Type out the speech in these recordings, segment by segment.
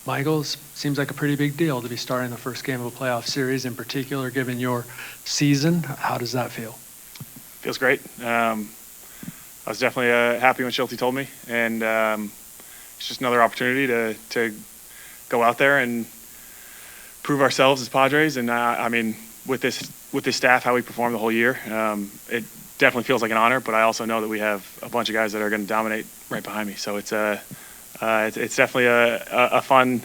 Michael, seems like a pretty big deal to be starting the first game of a playoff series, in particular, given your season. How does that feel? Feels great. I was definitely happy when Schulte told me, and it's just another opportunity to go out there and prove ourselves as Padres. And I mean, with this staff, how we performed the whole year, it definitely feels like an honor. But I also know that we have a bunch of guys that are going to dominate right behind me. So it's definitely a fun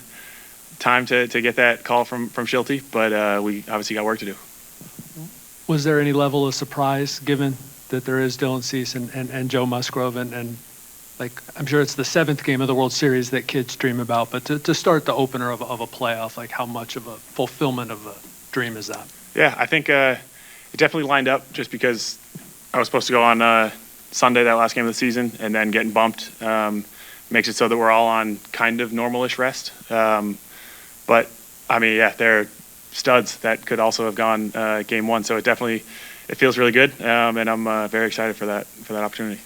time to get that call from Schulte. But we obviously got work to do. Was there any level of surprise given that there is Dylan Cease and Joe Musgrove and like, I'm sure it's the 7th game of the World Series that kids dream about, but to start the opener of a playoff, like how much of a fulfillment of a dream is that? Yeah, I think it definitely lined up just because I was supposed to go on Sunday, that last game of the season, and then getting bumped makes it so that we're all on kind of normal-ish rest. But, I mean, yeah, they're studs that could also have gone game one, so it feels really good, and I'm very excited for that opportunity.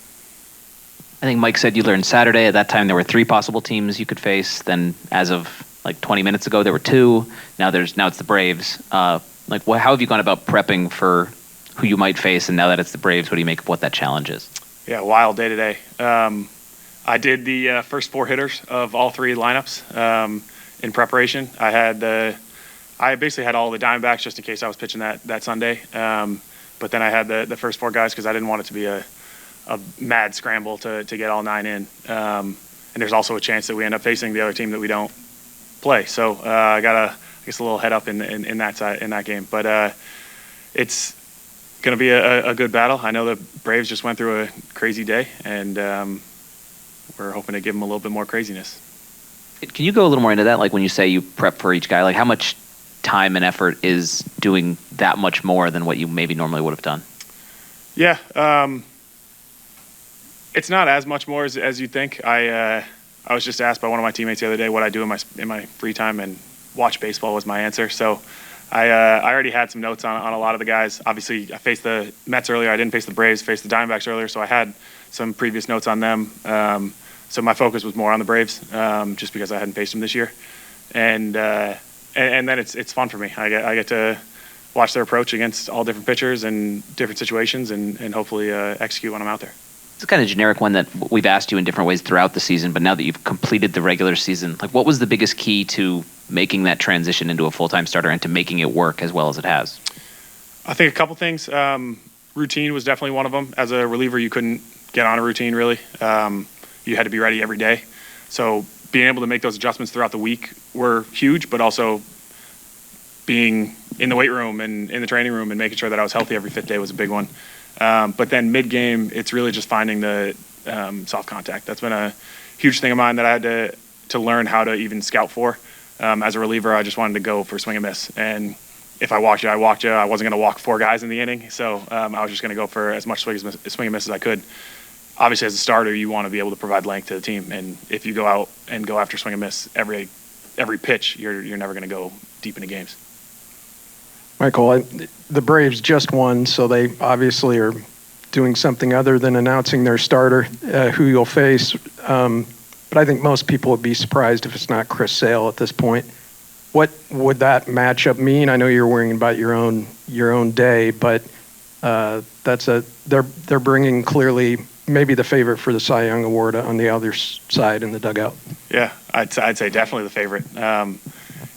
I think Mike said you learned Saturday. At that time, there were 3 possible teams you could face. Then, as of like 20 minutes ago, there were 2. Now it's the Braves. How have you gone about prepping for who you might face? And now that it's the Braves, what do you make of what that challenge is? Yeah, wild day today. I did the first 4 hitters of all 3 lineups in preparation. I basically had all the Diamondbacks just in case I was pitching that Sunday. But then I had the first 4 guys because I didn't want it to be a mad scramble to get all 9 in. And there's also a chance that we end up facing the other team that we don't play. So I got a little head up in that game. But it's going to be a good battle. I know the Braves just went through a crazy day, and we're hoping to give them a little bit more craziness. Can you go a little more into that? Like when you say you prep for each guy, like how much time and effort is doing that much more than what you maybe normally would have done? Yeah. It's not as much more as you'd think. I was just asked by one of my teammates the other day what I do in my free time, and watch baseball was my answer. So I already had some notes on a lot of the guys. Obviously, I faced the Mets earlier. I didn't face the Braves, faced the Diamondbacks earlier, so I had some previous notes on them. So my focus was more on the Braves, just because I hadn't faced them this year. And then it's fun for me. I get to watch their approach against all different pitchers and different situations, and hopefully execute when I'm out there. It's a kind of generic one that we've asked you in different ways throughout the season, but now that you've completed the regular season, like what was the biggest key to making that transition into a full-time starter and to making it work as well as it has? I think a couple things. Routine was definitely one of them. As a reliever, you couldn't get on a routine really. You had to be ready every day. So being able to make those adjustments throughout the week were huge, but also being in the weight room and in the training room and making sure that I was healthy every 5th day was a big one. But then mid-game, it's really just finding the soft contact. That's been a huge thing of mine that I had to learn how to even scout for. As a reliever, I just wanted to go for swing and miss. And if I walked you, I walked you. I wasn't going to walk 4 guys in the inning. So I was just going to go for as much swing and miss as I could. Obviously, as a starter, you want to be able to provide length to the team. And if you go out and go after swing and miss every pitch, you're never going to go deep into games. Michael, the Braves just won, so they obviously are doing something other than announcing their starter, who you'll face. But I think most people would be surprised if it's not Chris Sale at this point. What would that matchup mean? I know you're worrying about your own day, but they're bringing clearly maybe the favorite for the Cy Young Award on the other side in the dugout. Yeah, I'd say definitely the favorite.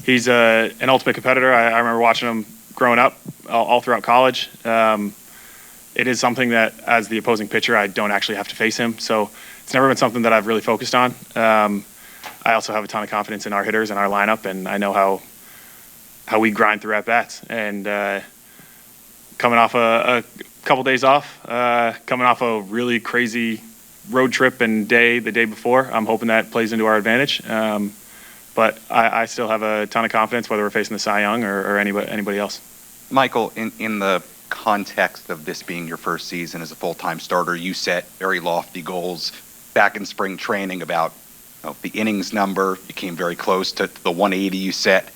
He's an ultimate competitor. I remember watching him growing up, all throughout college. It is something that, as the opposing pitcher, I don't actually have to face him. So it's never been something that I've really focused on. I also have a ton of confidence in our hitters and our lineup, and I know how we grind through at-bats. And coming off a couple days off, coming off a really crazy road trip and the day before, I'm hoping that plays into our advantage. But I still have a ton of confidence, whether we're facing the Cy Young or anybody else. Michael, in the context of this being your first season as a full-time starter, you set very lofty goals back in spring training about the innings number. You came very close to the 180 you set.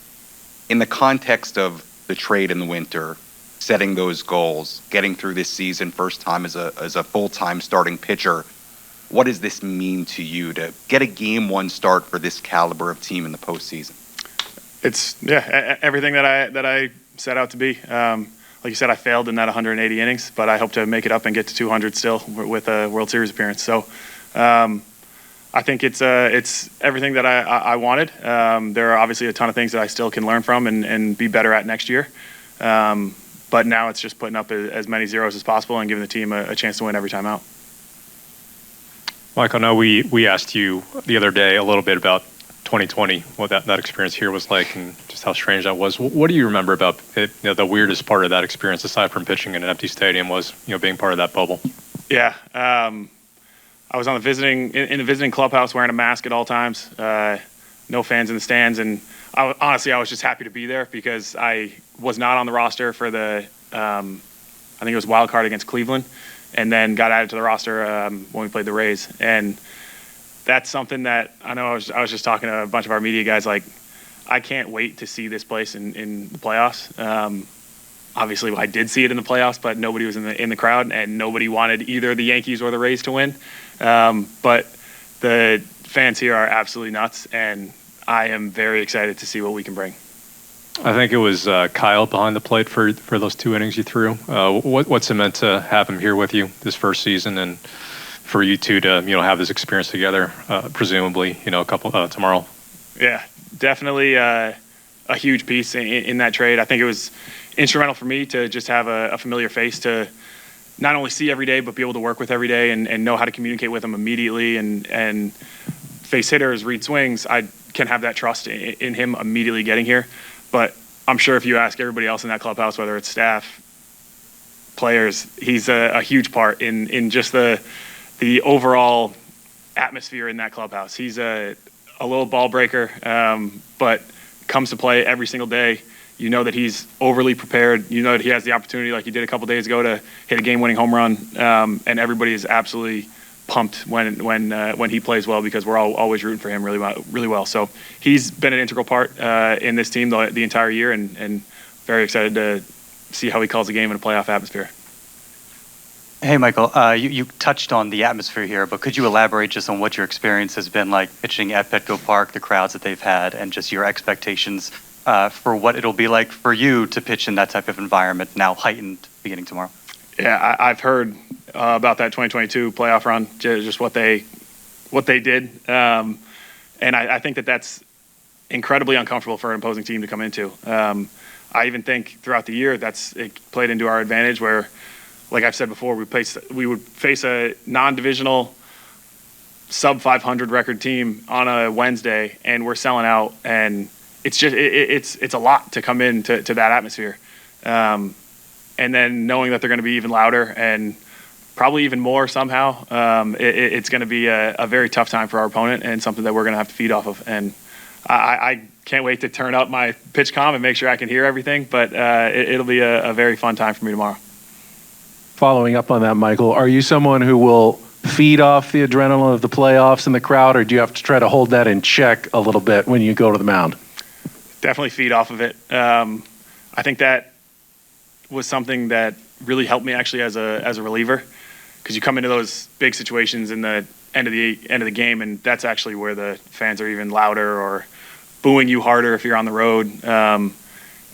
In the context of the trade in the winter, setting those goals, getting through this season first time as a full-time starting pitcher, what does this mean to you to get a game one start for this caliber of team in the postseason? It's everything that I set out to be. Like you said, I failed in that 180 innings, but I hope to make it up and get to 200 still with a World Series appearance. So I think it's everything that I wanted. There are obviously a ton of things that I still can learn from and be better at next year. But now it's just putting up as many zeros as possible and giving the team a chance to win every time out. Mike, I know we asked you the other day a little bit about 2020, what that experience here was like, and just how strange that was. What do you remember about it? The weirdest part of that experience, aside from pitching in an empty stadium, was being part of that bubble. Yeah, I was on in the visiting clubhouse wearing a mask at all times. No fans in the stands, and honestly, I was just happy to be there because I was not on the roster for the I think it was wild card against Cleveland, and then got added to the roster when we played the Rays. And that's something that I know I was just talking to a bunch of our media guys, like, I can't wait to see this place in the playoffs. Obviously, I did see it in the playoffs, but nobody was in the crowd, and nobody wanted either the Yankees or the Rays to win. But the fans here are absolutely nuts, and I am very excited to see what we can bring. I think it was Kyle behind the plate for those 2 innings you threw. What's it meant to have him here with you this first season, and for you two to have this experience together, presumably a couple tomorrow? Yeah, definitely a huge piece in that trade. I think it was instrumental for me to just have a familiar face to not only see every day, but be able to work with every day and know how to communicate with them immediately and face hitters, read swings. I can have that trust in him immediately getting here. But I'm sure if you ask everybody else in that clubhouse, whether it's staff, players, he's a huge part in just the overall atmosphere in that clubhouse. He's a little ball breaker, but comes to play every single day. You know that he's overly prepared. You know that he has the opportunity, like he did a couple days ago, to hit a game-winning home run. And everybody is absolutely pumped when he plays well, because we're always rooting for him really well. So he's been an integral part in this team the entire year, and very excited to see how he calls the game in a playoff atmosphere. Hey, Michael, you touched on the atmosphere here, but could you elaborate just on what your experience has been like pitching at Petco Park, the crowds that they've had, and just your expectations for what it'll be like for you to pitch in that type of environment, now heightened beginning tomorrow? Yeah, I've heard about that 2022 playoff run, just what they did, and I think that's incredibly uncomfortable for an opposing team to come into. I even think throughout the year it played into our advantage, where, like I've said before, we would face a non-divisional sub 500 record team on a Wednesday, and we're selling out, and it's just it's a lot to come into that atmosphere, and then knowing that they're going to be even louder and probably even more somehow, it's going to be a very tough time for our opponent, and something that we're going to have to feed off of. And I can't wait to turn up my pitch comm and make sure I can hear everything, but it'll be a very fun time for me tomorrow. Following up on that, Michael, are you someone who will feed off the adrenaline of the playoffs and the crowd, or do you have to try to hold that in check a little bit when you go to the mound? Definitely feed off of it. I think that was something that really helped me actually as a reliever, because you come into those big situations in the end of the game, and that's actually where the fans are even louder or booing you harder if you're on the road.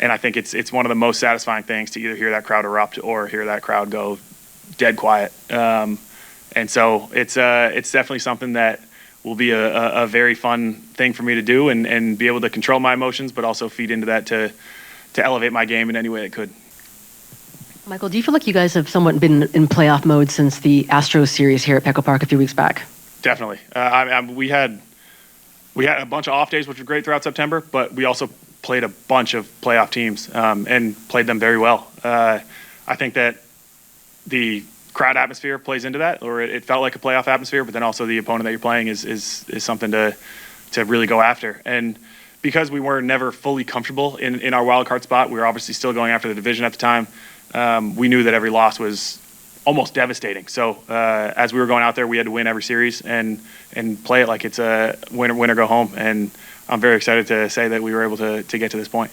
And I think it's one of the most satisfying things to either hear that crowd erupt or hear that crowd go dead quiet. And so it's definitely something that will be a very fun thing for me to do, and be able to control my emotions, but also feed into that to elevate my game in any way it could. Michael, do you feel like you guys have somewhat been in playoff mode since the Astros series here at Petco Park a few weeks back? Definitely. We had a bunch of off days, which were great throughout September, but we also played a bunch of playoff teams and played them very well. I think that the crowd atmosphere plays into that, or it felt like a playoff atmosphere, but then also the opponent that you're playing is something to really go after. And because we were never fully comfortable in our wild card spot, we were obviously still going after the division at the time. We knew that every loss was almost devastating. So as we were going out there, we had to win every series and play it like it's a win or go home. And I'm very excited to say that we were able to get to this point.